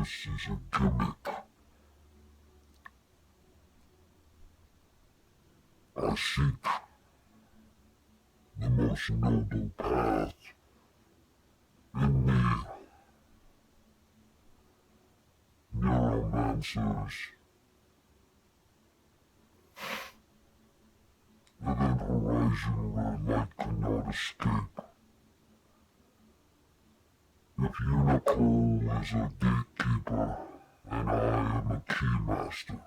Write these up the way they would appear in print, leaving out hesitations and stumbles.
this is a gimmick. I seek the most noble path in me. Neuromancers, event horizon where light cannot escape. If Unicole is a gatekeeper, and I am a keymaster,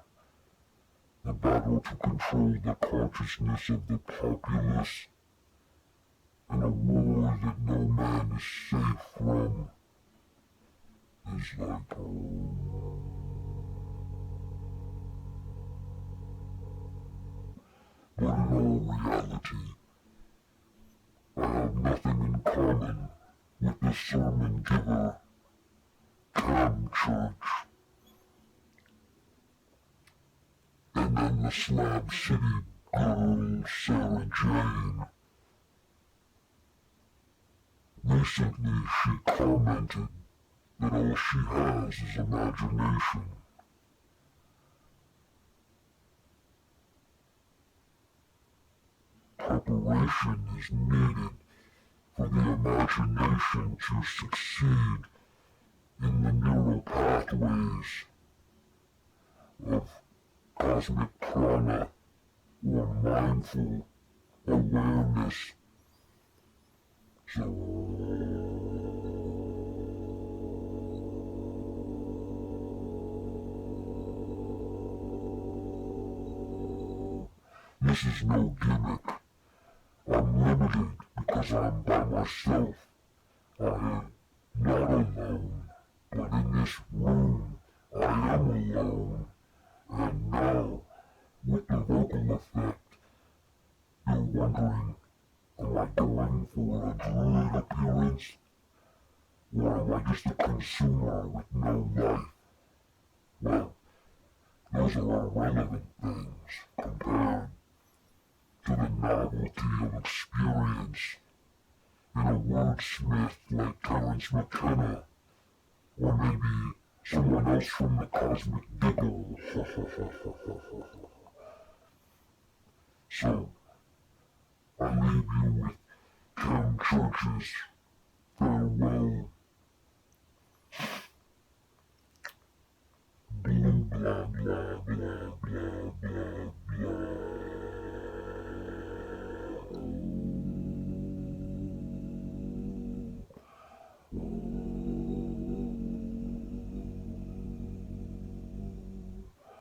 the battle to control the consciousness of the populace in a war that no man is safe from is like but in all reality, I have nothing in common with the sermon giver, Cam Church, and then the Slab City girl, Sarah Jane. Recently, she commented that all she has is imagination. Preparation is needed for the imagination to succeed in the neural pathways of cosmic prana or mindful awareness. So, this is no gimmick. I'm limited because I'm by myself. I am not alone, but in this room I am alone. And now, with the vocal effect, you're wondering, am I going for a druid appearance? Or am I just a consumer with no life? Well, those are irrelevant things compared to the novelty of experience in a wordsmith like Terence McKenna, or maybe someone else from the Cosmic Giggle. So, I leave you with Cam Church's